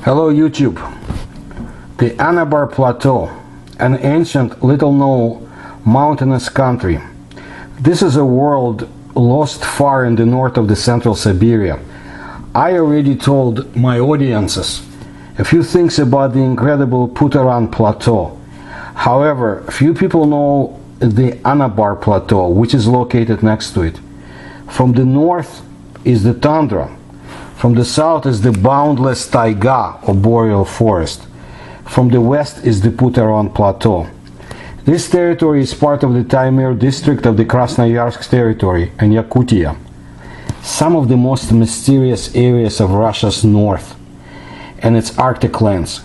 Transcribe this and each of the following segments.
Hello YouTube. The Anabar Plateau, an ancient, little-known mountainous country. This is a world lost far in the north of the central Siberia. I already told my audiences a few things about the incredible Plateau Plateau. However, few people know the Anabar Plateau, which is located next to it. From the north is the tundra. From the south is the boundless taiga or boreal forest. From the west is the Plateau Plateau. This territory is part of the Taimyr district of the Krasnoyarsk territory in Yakutia, some of the most mysterious areas of Russia's north and its Arctic lands.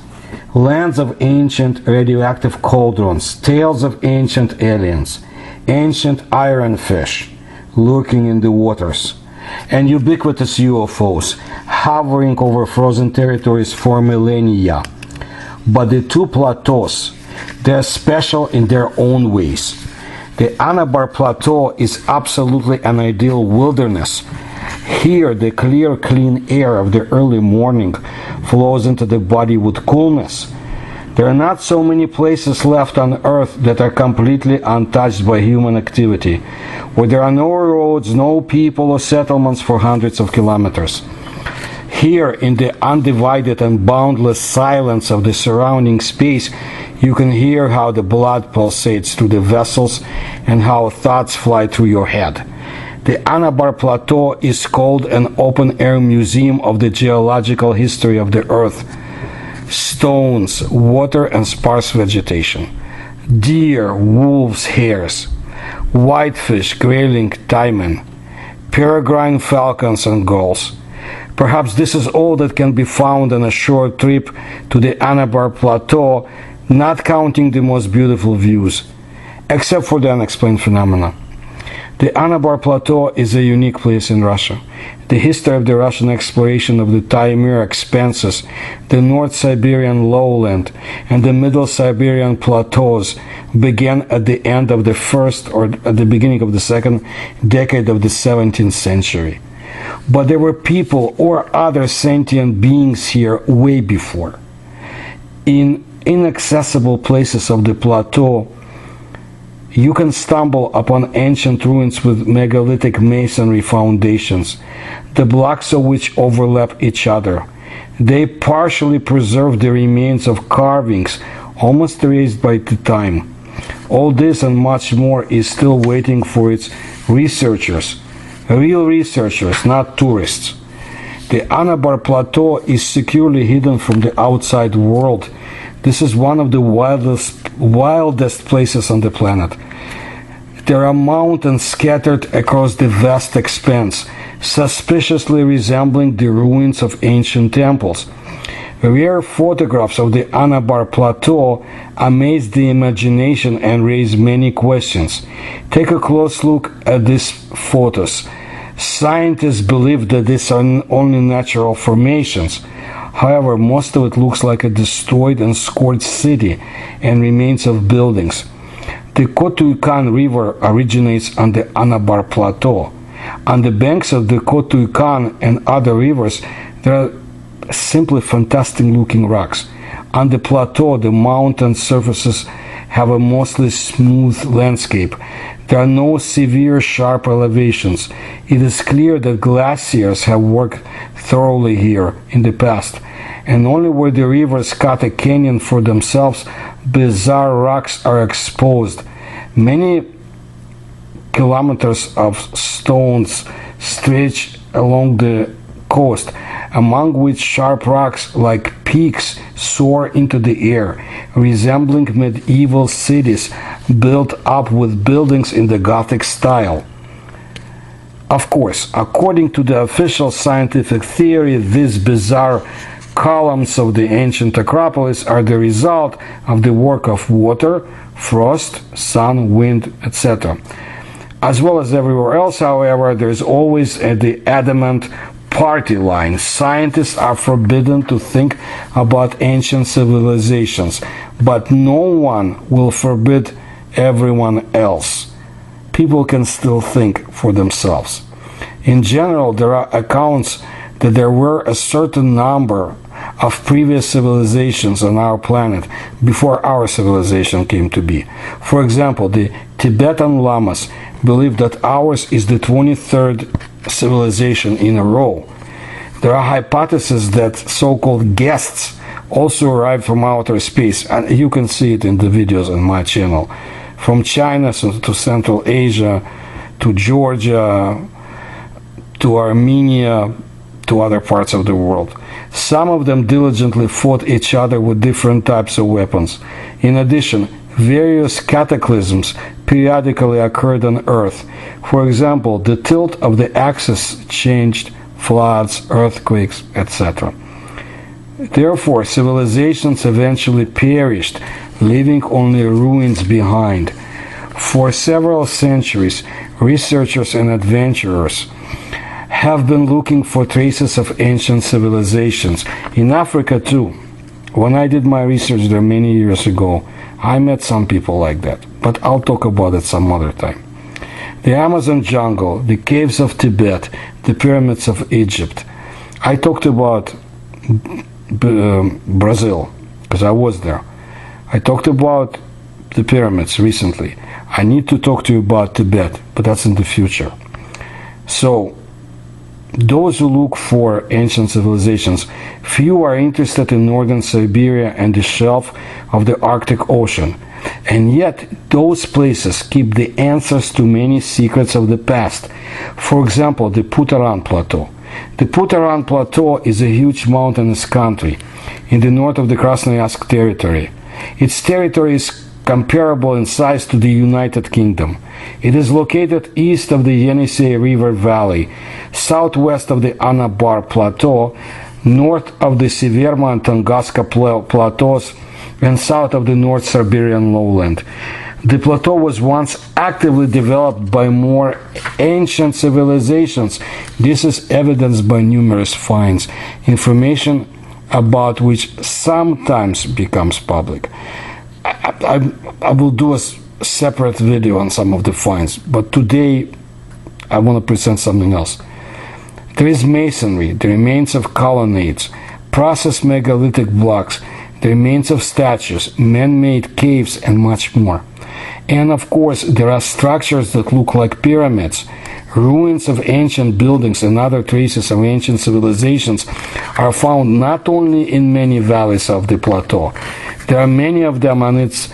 Lands of ancient radioactive cauldrons, tales of ancient aliens, ancient iron fish lurking in the waters, and ubiquitous Ufos hovering over frozen territories for millennia. But the two plateaus, they're special in their own ways. The Anabar Plateau is absolutely an ideal wilderness. Here, the clear, clean air of the early morning flows into the body with coolness. There are not so many places left on Earth that are completely untouched by human activity, where there are no roads, no people or settlements for hundreds of kilometers. Here, in the undivided and boundless silence of the surrounding space, you can hear how the blood pulsates through the vessels and how thoughts fly through your head. The Anabar Plateau is called an open-air museum of the geological history of the Earth. Stones, water and sparse vegetation, deer, wolves, hares, whitefish, grayling, taimen, peregrine falcons and gulls. Perhaps this is all that can be found on a short trip to the Anabar Plateau, not counting the most beautiful views, except for the unexplained phenomena. The Anabar Plateau is a unique place in Russia. The history of the Russian exploration of the Taimyr expanses, the North Siberian lowland, and the Middle Siberian plateaus began at the end of the first or at the beginning of the second decade of the 17th century. But there were people or other sentient beings here way before. In inaccessible places of the plateau, you can stumble upon ancient ruins with megalithic masonry foundations, the blocks of which overlap each other. They partially preserve the remains of carvings almost erased by the time. All this and much more is still waiting for its researchers, real researchers, not tourists. The Anabar Plateau is securely hidden from the outside world. This is one of the wildest places on the planet. There are mountains scattered across the vast expanse, suspiciously resembling the ruins of ancient temples. Rare photographs of the Anabar Plateau amaze the imagination and raise many questions. Take a close look at these photos. Scientists believe that these are only natural formations. However, most of it looks like a destroyed and scorched city and remains of buildings. The Kotuikan River originates on the Anabar Plateau. On the banks of the Kotuikan and other rivers, there are simply fantastic looking rocks. On the plateau, the mountain surfaces have a mostly smooth landscape. There are no severe sharp elevations. It is clear that glaciers have worked thoroughly here in the past, and only where the rivers cut a canyon for themselves, bizarre rocks are exposed. Many kilometers of stones stretch along the coast, among which sharp rocks like peaks soar into the air, resembling medieval cities built up with buildings in the Gothic style. Of course, according to the official scientific theory, these bizarre columns of the ancient Acropolis are the result of the work of water, frost, sun, wind, etc. As well as everywhere else, however, there is always the adamant party line. Scientists are forbidden to think about ancient civilizations, but no one will forbid everyone else. People can still think for themselves. In general, there are accounts that there were a certain number of previous civilizations on our planet before our civilization came to be. For example, the Tibetan lamas believe that ours is the 23rd civilization in a row. There are hypotheses that so-called guests also arrived from outer space, and you can see it in the videos on my channel, from China to Central Asia, to Georgia, to Armenia, to other parts of the world. Some of them diligently fought each other with different types of weapons. In addition, various cataclysms periodically occurred on Earth. For example, the tilt of the axis changed, floods, earthquakes, etc. Therefore, civilizations eventually perished, leaving only ruins behind. For several centuries, researchers and adventurers have been looking for traces of ancient civilizations. In Africa too. When I did my research there many years ago, I met some people like that, but I'll talk about it some other time. The Amazon jungle, the caves of Tibet, the pyramids of Egypt. I talked about Brazil, because I was there. I talked about the pyramids recently. I need to talk to you about Tibet, but that's in the future. So, those who look for ancient civilizations, few are interested in northern Siberia and the shelf of the Arctic Ocean. And yet, those places keep the answers to many secrets of the past. For example, the Putaran Plateau. The Putaran Plateau is a huge mountainous country in the north of the Krasnoyarsk territory. Its territory is comparable in size to the United Kingdom. It is located east of the Yenisei River Valley, southwest of the Anabar Plateau, north of the Severma and Tunguska Plateaus, and south of the North Siberian lowland. The plateau was once actively developed by more ancient civilizations. This is evidenced by numerous finds, information about which sometimes becomes public. I will do a separate video on some of the finds, but today I want to present something else. There is masonry, the remains of colonnades, processed megalithic blocks, the remains of statues, man-made caves, and much more. And of course, there are structures that look like pyramids. Ruins of ancient buildings and other traces of ancient civilizations are found not only in many valleys of the plateau. There are many of them on its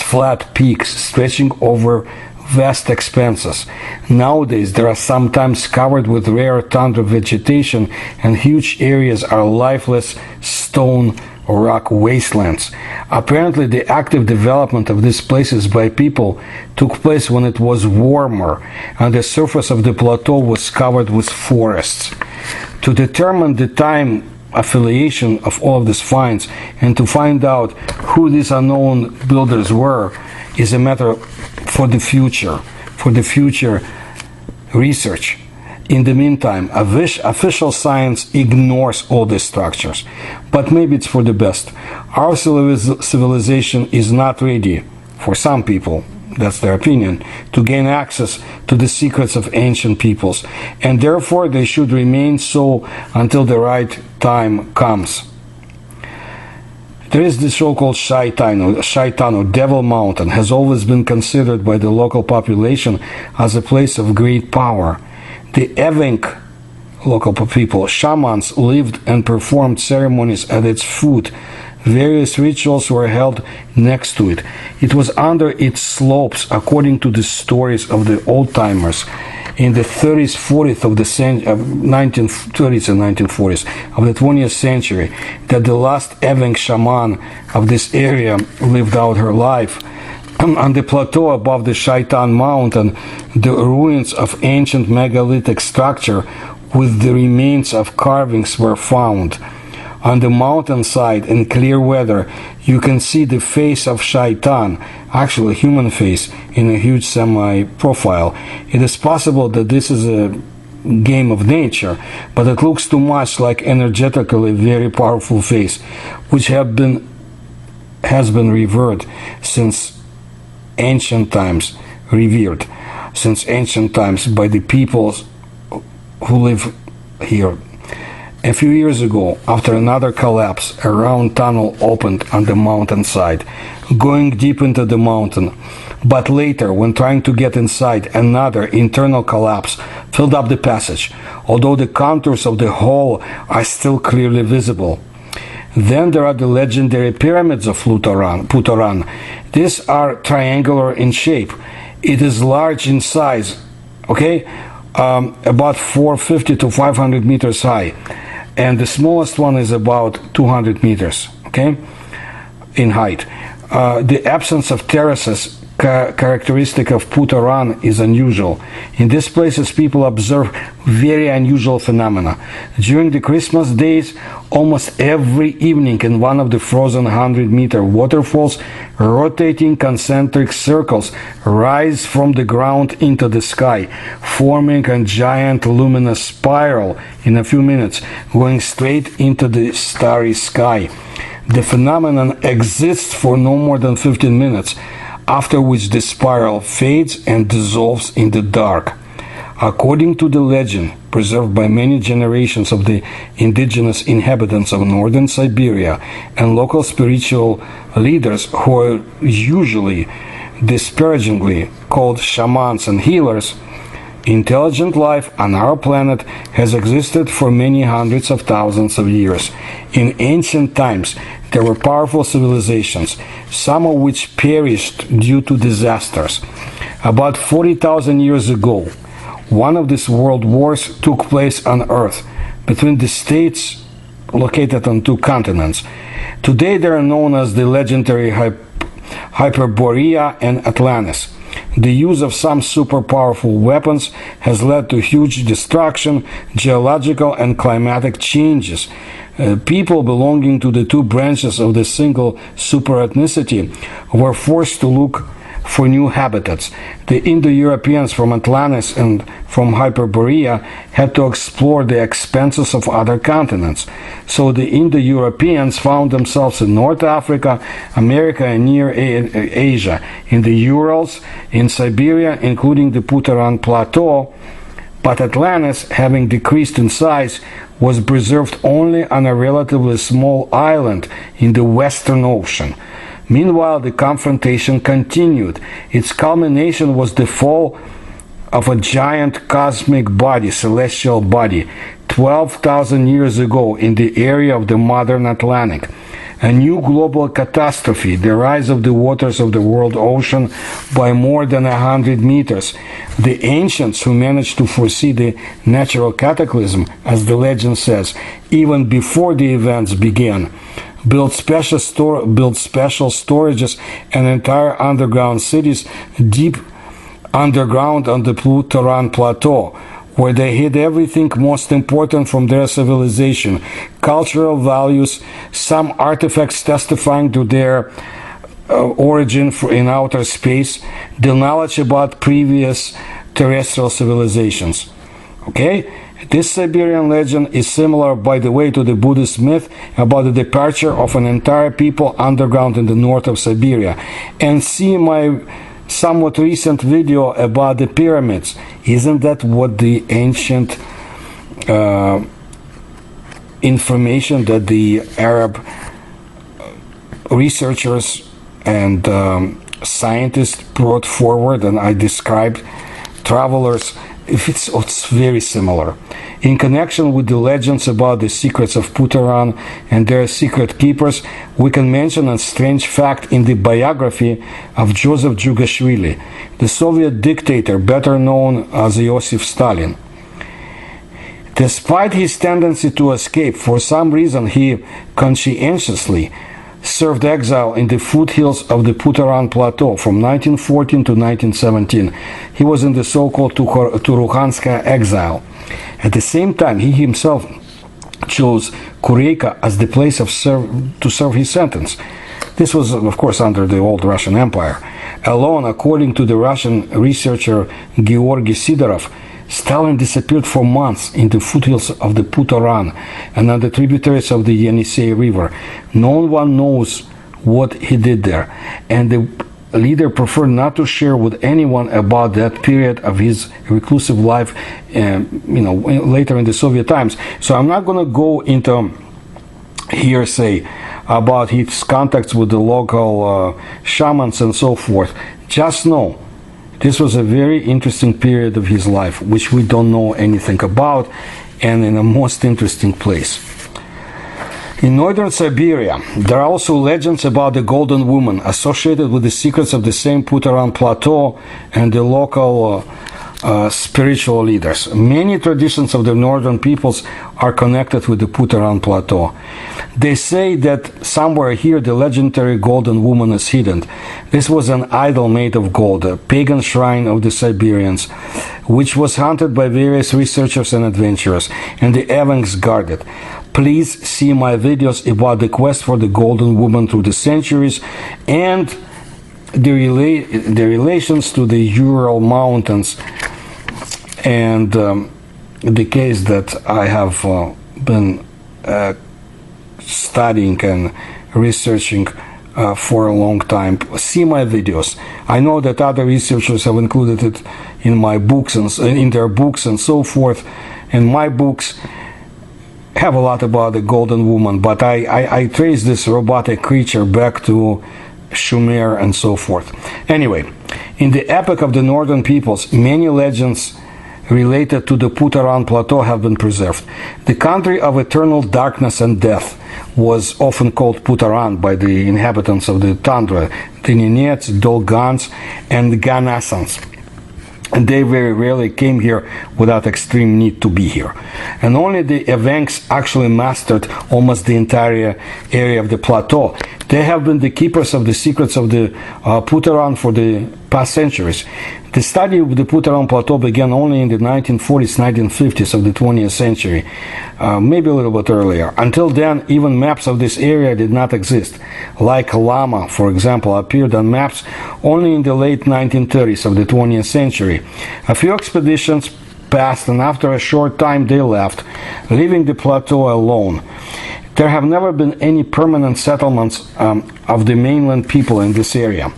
flat peaks stretching over vast expanses. Nowadays, they are sometimes covered with rare tundra vegetation, and huge areas are lifeless stone or rock wastelands. Apparently, the active development of these places by people took place when it was warmer and the surface of the plateau was covered with forests. To determine the time affiliation of all of these finds and to find out who these unknown builders were is a matter for the future research. In the meantime, official science ignores all these structures, but maybe it's for the best. Our civilization is not ready, for some people, that's their opinion, to gain access to the secrets of ancient peoples, and therefore they should remain so until the right time comes. There is the so-called Shaitan or Devil Mountain, has always been considered by the local population as a place of great power. The Evenk local people, shamans, lived and performed ceremonies at its foot. Various rituals were held next to it. It was under its slopes, according to the stories of the old-timers, in the 30s, 40s of the 1930s and 1940s of the 20th century, that the last Evenk shaman of this area lived out her life. On the plateau above the Shaitan Mountain, the ruins of ancient megalithic structure with the remains of carvings were found. On the mountainside in clear weather, you can see the face of Shaitan, actually a human face, in a huge semi-profile. It is possible that this is a game of nature, but it looks too much like energetically very powerful face, which has been revered since ancient times, since ancient times by the peoples who live here. A few years ago, after another collapse, a round tunnel opened on the mountainside, going deep into the mountain. But later, when trying to get inside, another internal collapse filled up the passage, although the contours of the hole are still clearly visible. Then there are the legendary pyramids of Putoran. These are triangular in shape. It is large in size, okay, about 450 to 500 meters high, and the smallest one is about 200 meters, okay, in height. The absence of terraces, characteristic of Putoran, is unusual. In these places, people observe very unusual phenomena. During the Christmas days, almost every evening in one of the frozen 100-meter waterfalls, rotating concentric circles rise from the ground into the sky, forming a giant luminous spiral in a few minutes, going straight into the starry sky. The phenomenon exists for no more than 15 minutes, after which the spiral fades and dissolves in the dark. According to the legend, preserved by many generations of the indigenous inhabitants of northern Siberia and local spiritual leaders, who are usually disparagingly called shamans and healers, intelligent life on our planet has existed for many hundreds of thousands of years. In ancient times, there were powerful civilizations, some of which perished due to disasters. About 40,000 years ago, one of these world wars took place on Earth between the states located on two continents. Today they are known as the legendary Hyperborea and Atlantis. The use of some super powerful weapons has led to huge destruction, geological and climatic changes. People belonging to the two branches of the single super-ethnicity were forced to look for new habitats. The Indo-Europeans from Atlantis and from Hyperborea had to explore the expanses of other continents. So the Indo-Europeans found themselves in North Africa, America, and near Asia, in the Urals, in Siberia, including the Putoran Plateau. But Atlantis, having decreased in size, was preserved only on a relatively small island in the Western Ocean. Meanwhile, the confrontation continued. Its culmination was the fall of a giant cosmic body, celestial body, 12,000 years ago in the area of the modern Atlantic. A new global catastrophe, the rise of the waters of the world ocean by more than 100 meters. The ancients, who managed to foresee the natural cataclysm, as the legend says, even before the events began, built special storages and entire underground cities deep underground on the Putoran Plateau, where they hid everything most important from their civilization, cultural values, some artifacts testifying to their origin in outer space, the knowledge about previous terrestrial civilizations. Okay? This Siberian legend is similar, by the way, to the Buddhist myth about the departure of an entire people underground in the north of Siberia. And see my somewhat recent video about the pyramids. Isn't that what the ancient information that the Arab researchers and scientists brought forward, and I described travelers? It's very similar. In connection with the legends about the secrets of Putoran and their secret keepers, we can mention a strange fact in the biography of Joseph Jugashvili, the Soviet dictator better known as Joseph Stalin. Despite his tendency to escape, for some reason he conscientiously served exile in the foothills of the Putoran Plateau from 1914 to 1917. He was in the so-called Turukhanskaya exile. At the same time, he himself chose Kureika as the place to serve his sentence. This was, of course, under the old Russian Empire. Alone, according to the Russian researcher Georgy Sidorov, Stalin disappeared for months in the foothills of the Putoran and on the tributaries of the Yenisei River. No one knows what he did there, and the leader preferred not to share with anyone about that period of his reclusive life, later in the Soviet times. So I'm not going to go into hearsay about his contacts with the local shamans and so forth. Just know this was a very interesting period of his life, which we don't know anything about, and in a most interesting place. In northern Siberia, there are also legends about the Golden Woman associated with the secrets of the same Putaran Plateau and the local spiritual leaders. Many traditions of the northern peoples are connected with the Putaran Plateau. They say that somewhere here the legendary Golden Woman is hidden. This was an idol made of gold, a pagan shrine of the Siberians, which was hunted by various researchers and adventurers, and the avant-garde. Please see my videos about the quest for the Golden Woman through the centuries and the relations to the Ural Mountains, and the case that I have been studying and researching for a long time. See my videos. I know that other researchers have included it in my books and in their books and so forth, and my books have a lot about the Golden Woman, but I trace this robotic creature back to Sumer and so forth. Anyway, in the epic of the northern peoples, many legends related to the Putaran Plateau have been preserved. The country of eternal darkness and death was often called Putaran by the inhabitants of the tundra, the Nenets, Dolgans, and the Ganasans. And they very rarely came here without extreme need to be here. And only the Evenks actually mastered almost the entire area of the plateau. They have been the keepers of the secrets of the Putaran for the past centuries. The study of the Putaran Plateau began only in the 1940s, 1950s of the 20th century, maybe a little bit earlier. Until then, even maps of this area did not exist. Like Lama, for example, appeared on maps only in the late 1930s of the 20th century. A few expeditions passed, and after a short time they left, leaving the plateau alone. There have never been any permanent settlements of the mainland people in this area.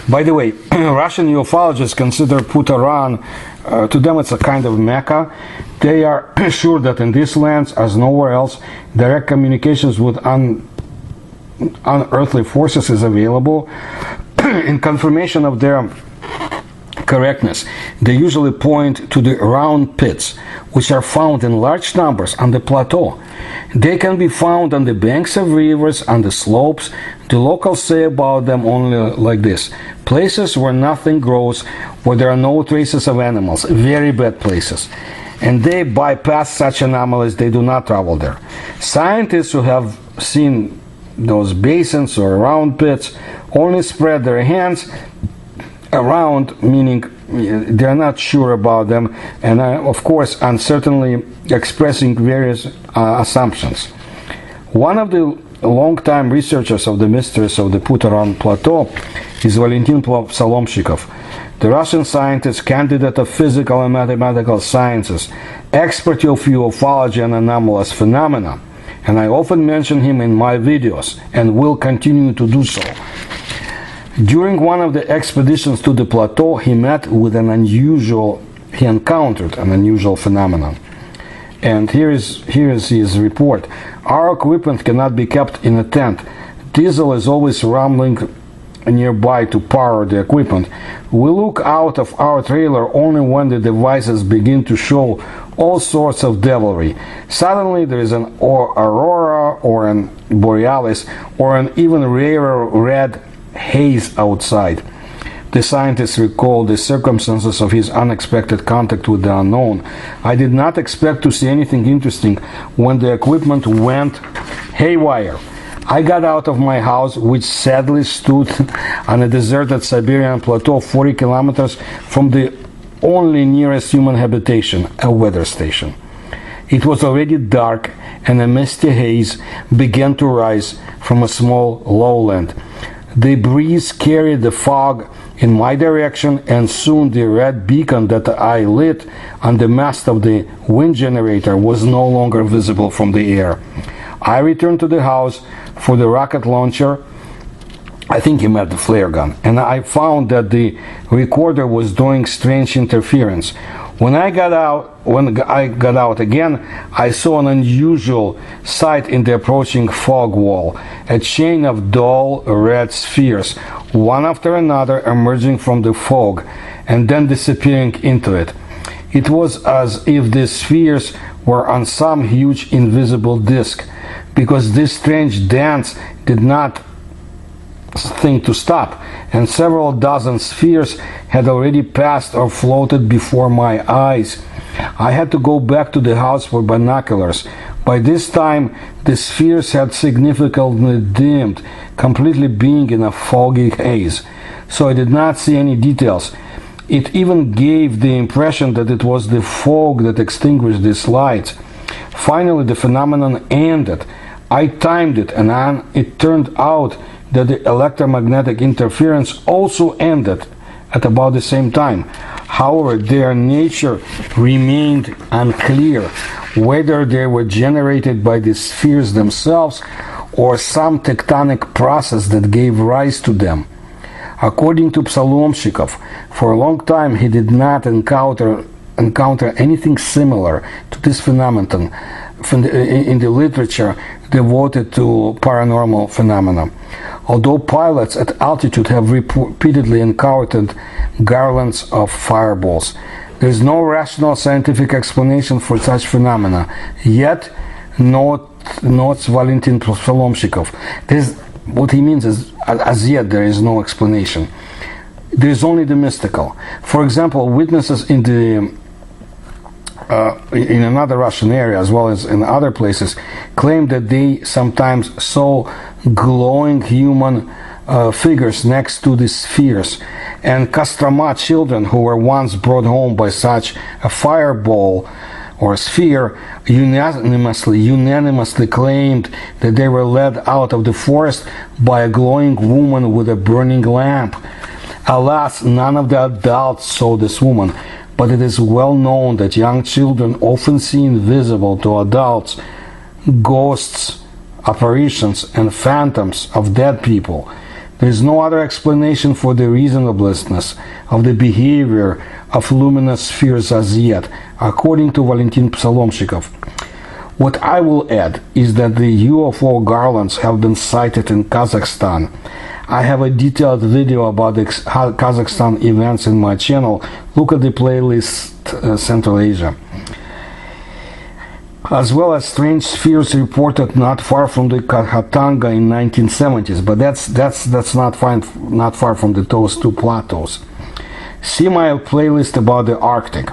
By the way, Russian ufologists consider Putaran, to them it's a kind of Mecca. They are sure that in these lands, as nowhere else, direct communications with unearthly forces is available. In confirmation of their correctness, they usually point to the round pits, which are found in large numbers on the plateau. They can be found on the banks of rivers, on the slopes. The locals say about them only like this: places where nothing grows, where there are no traces of animals, very bad places. And they bypass such anomalies, they do not travel there. Scientists who have seen those basins or round pits only spread their hands around, meaning they are not sure about them, and of course uncertainly expressing various assumptions. One of the long-time researchers of the mysteries of the Putaran Plateau is Valentin Psalomshikov, the Russian scientist, candidate of physical and mathematical sciences, expert of ufology and anomalous phenomena, and I often mention him in my videos and will continue to do so. During one of the expeditions to the plateau, he encountered an unusual phenomenon. And here is his report. Our equipment cannot be kept in a tent. Diesel is always rumbling nearby to power the equipment. We look out of our trailer only when the devices begin to show all sorts of devilry. Suddenly there is an aurora or an borealis or an even rarer red haze outside. The scientist recalled the circumstances of his unexpected contact with the unknown. I did not expect to see anything interesting when the equipment went haywire. I got out of my house, which sadly stood on a deserted Siberian plateau 40 kilometers from the only nearest human habitation, a weather station. It was already dark, and a misty haze began to rise from a small lowland. The breeze carried the fog in my direction, and soon the red beacon that I lit on the mast of the wind generator was no longer visible from the air. I returned to the house for the rocket launcher I think he meant the flare gun. And I found that the recorder was doing strange interference. When I got out again, I saw an unusual sight in the approaching fog wall. A chain of dull red spheres, one after another, emerging from the fog and then disappearing into it. It was as if the spheres were on some huge invisible disk, because this strange dance did not thing to stop, and several dozen spheres had already passed or floated before my eyes. I had to go back to the house for binoculars. By this time, the spheres had significantly dimmed, completely being in a foggy haze, so I did not see any details. It even gave the impression that it was the fog that extinguished these lights. Finally, the phenomenon ended. I timed it, and it turned out that the electromagnetic interference also ended at about the same time. However, their nature remained unclear, whether they were generated by the spheres themselves or some tectonic process that gave rise to them. According to Psalomshikov, for a long time he did not encounter anything similar to this phenomenon in the literature devoted to paranormal phenomena. Although pilots at altitude have repeatedly encountered garlands of fireballs, there is no rational scientific explanation for such phenomena. Yet, notes Valentin Psalomshikov, what he means is, as yet there is no explanation. There is only the mystical. For example, witnesses in another Russian area, as well as in other places, claim that they sometimes saw glowing human figures next to the spheres. And Kostroma children who were once brought home by such a fireball or sphere unanimously claimed that they were led out of the forest by a glowing woman with a burning lamp. Alas, none of the adults saw this woman, but it is well known that young children often see invisible to adults ghosts, apparitions, and phantoms of dead people. There is no other explanation for the reasonableness of the behavior of luminous spheres as yet, according to Valentin Psalomshikov. What I will add is that the UFO garlands have been sighted in Kazakhstan. I have a detailed video about the Kazakhstan events in my channel. Look at the playlist Central Asia. As well as strange spheres reported not far from the Khatanga in 1970s, but that's not far from those two plateaus. See my playlist about the Arctic.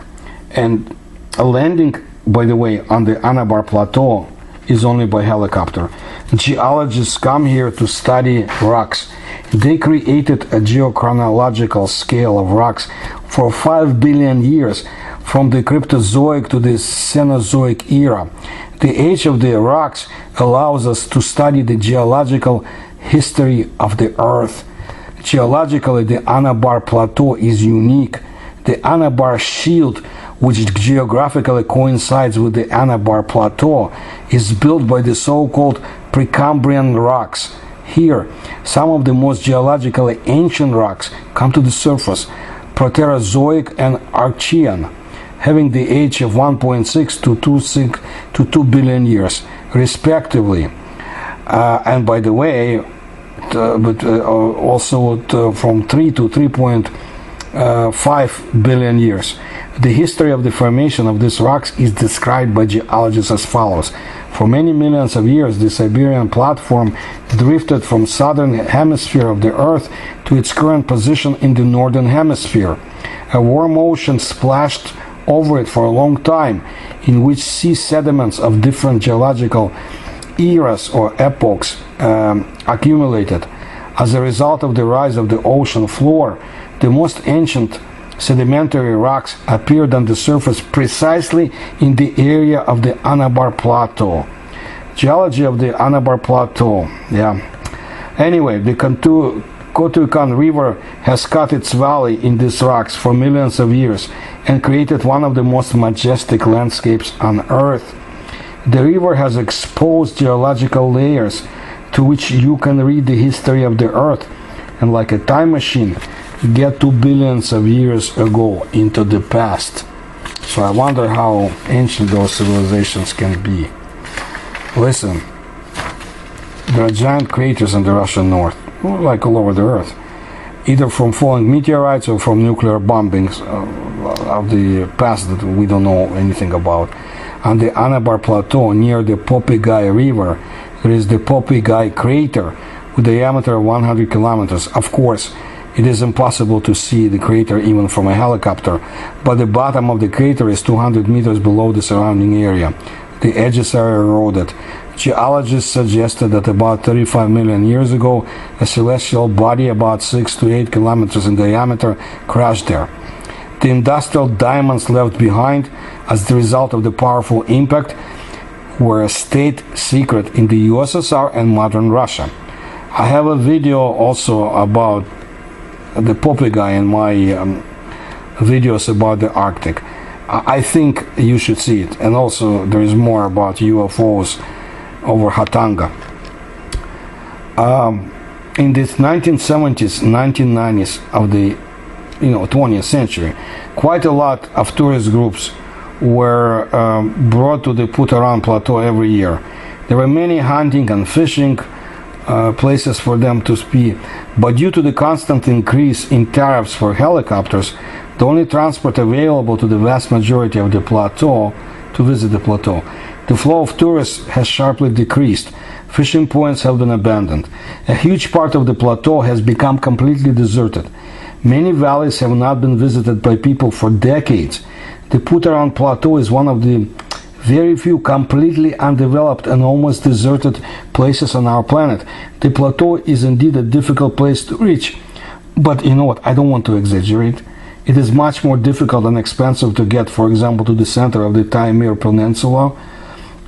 And a landing, by the way, on the Anabar Plateau is only by helicopter. Geologists come here to study rocks. They created a geochronological scale of rocks for 5 billion years, from the Cryptozoic to the Cenozoic era. The age of the rocks allows us to study the geological history of the Earth. Geologically, the Anabar Plateau is unique. The Anabar Shield, which geographically coincides with the Anabar Plateau, is built by the so-called Precambrian rocks. Here, some of the most geologically ancient rocks come to the surface, Proterozoic and Archean, having the age of 1.6 to 2 billion years, respectively. And by the way, also from 3 to 3.5 billion years. The history of the formation of these rocks is described by geologists as follows. For many millions of years, the Siberian platform drifted from southern hemisphere of the Earth to its current position in the northern hemisphere. A warm ocean splashed over it for a long time, in which sea sediments of different geological eras or epochs accumulated. As a result of the rise of the ocean floor, the most ancient sedimentary rocks appeared on the surface precisely in the area of the Anabar Plateau. Geology of the Anabar Plateau, Anyway, the Kotyukan River has cut its valley in these rocks for millions of years and created one of the most majestic landscapes on Earth. The river has exposed geological layers to which you can read the history of the Earth and like a time machine get to billions of years ago into the past. So I wonder how ancient those civilizations can be. Listen, there are giant craters in the Russian north, like all over the earth, either from falling meteorites or from nuclear bombings of the past that we don't know anything about. On the Anabar Plateau near the Popigai River, there is the Popigai crater with a diameter of 100 kilometers. Of course, it is impossible to see the crater even from a helicopter, but the bottom of the crater is 200 meters below the surrounding area. The edges are eroded. Geologists suggested that about 35 million years ago, a celestial body about 6 to 8 kilometers in diameter crashed there. The industrial diamonds left behind as the result of the powerful impact were a state secret in the USSR and modern Russia. I have a video also about the Popigai in my videos about the Arctic. I think you should see it. And also there is more about UFOs over Hatanga. In the 1970s, 1990s of the 20th century, quite a lot of tourist groups were brought to the Plateau Plateau every year. There were many hunting and fishing places for them to be, but due to the constant increase in tariffs for helicopters, the only transport available to the vast majority of the plateau to visit the plateau, the flow of tourists has sharply decreased. Fishing points have been abandoned. A huge part of the plateau has become completely deserted. Many valleys have not been visited by people for decades. The Plateau Plateau is one of the very few completely undeveloped and almost deserted places on our planet. The plateau is indeed a difficult place to reach, but you know what, I don't want to exaggerate. It is much more difficult and expensive to get, for example, to the center of the Taimyr Peninsula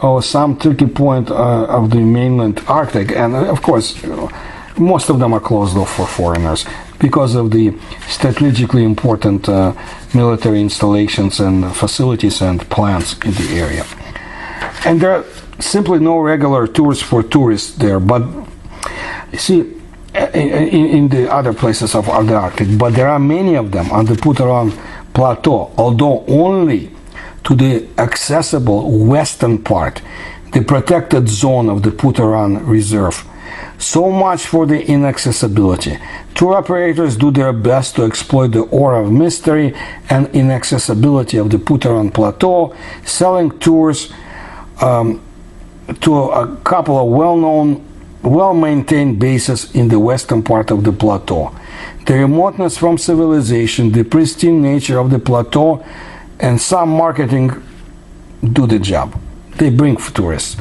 or some tricky point of the mainland Arctic, and of course most of them are closed off for foreigners because of the strategically important military installations and facilities and plants in the area. And there are simply no regular tours for tourists there, but you see, in the other places of the Arctic, but there are many of them on the Plateau Plateau, although only to the accessible western part, the protected zone of the Plateau Reserve. So much for the inaccessibility. Tour operators do their best to exploit the aura of mystery and inaccessibility of the Plateau Plateau, selling tours to a couple of well-known, well-maintained bases in the western part of the plateau. The remoteness from civilization, the pristine nature of the plateau, and some marketing do the job. They bring tourists.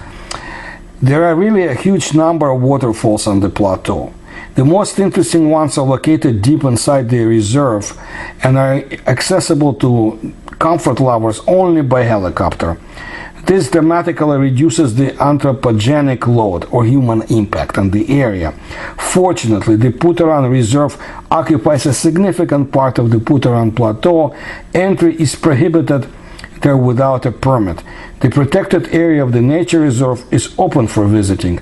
There are really a huge number of waterfalls on the plateau. The most interesting ones are located deep inside the reserve and are accessible to comfort lovers only by helicopter. This dramatically reduces the anthropogenic load or human impact on the area. Fortunately, the Plateau Reserve occupies a significant part of the Plateau Plateau. Entry is prohibited there without a permit. The protected area of the nature reserve is open for visiting.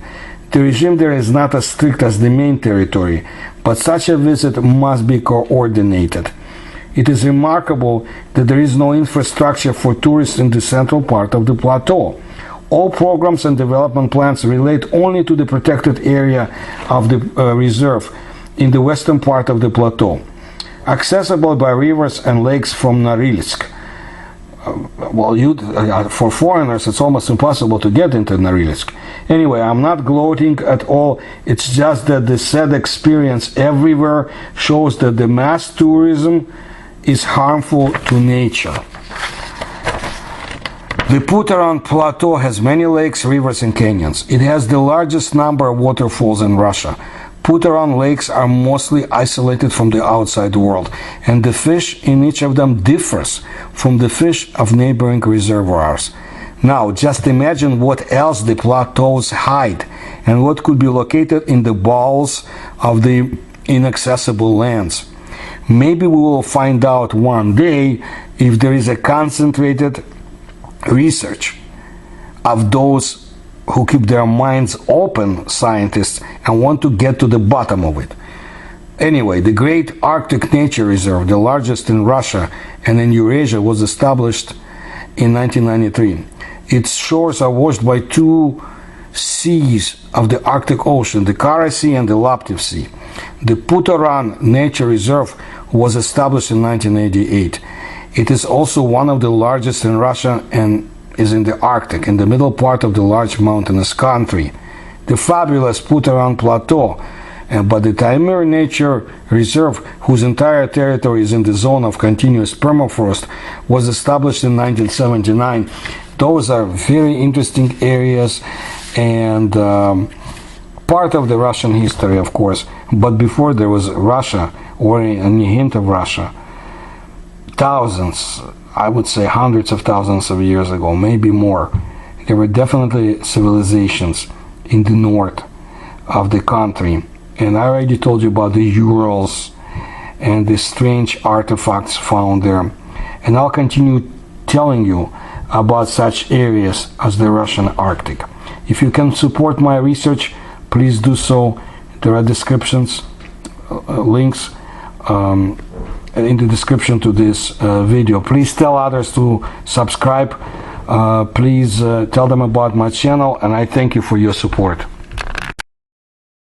The regime there is not as strict as the main territory, but such a visit must be coordinated. It is remarkable that there is no infrastructure for tourists in the central part of the plateau. All programs and development plans relate only to the protected area of the reserve in the western part of the plateau, accessible by rivers and lakes from Norilsk. For foreigners, it's almost impossible to get into Norilsk. Anyway, I'm not gloating at all. It's just that the sad experience everywhere shows that the mass tourism is harmful to nature. The Plateau Plateau has many lakes, rivers, and canyons. It has the largest number of waterfalls in Russia. Plateau lakes are mostly isolated from the outside world, and the fish in each of them differs from the fish of neighboring reservoirs. Now, just imagine what else the plateaus hide, and what could be located in the bowels of the inaccessible lands. Maybe we will find out one day if there is a concentrated research of those who keep their minds open, scientists, and want to get to the bottom of it. Anyway, the Great Arctic Nature Reserve, the largest in Russia and in Eurasia, was established in 1993. Its shores are washed by two seas of the Arctic Ocean, the Kara Sea and the Laptev Sea. The Putaran Nature Reserve was established in 1988. It is also one of the largest in Russia and is in the Arctic, in the middle part of the large mountainous country. The fabulous Putaran Plateau, but the Taimyr Nature Reserve, whose entire territory is in the zone of continuous permafrost, was established in 1979. Those are very interesting areas and part of the Russian history, of course. But before there was Russia, or any hint of Russia, thousands, I would say hundreds of thousands of years ago, maybe more, there were definitely civilizations in the north of the country. And I already told you about the Urals and the strange artifacts found there. And I'll continue telling you about such areas as the Russian Arctic. If you can support my research, please do so. There are descriptions, links in the description to this video. Please tell others to subscribe. Please tell them about my channel, and I thank you for your support.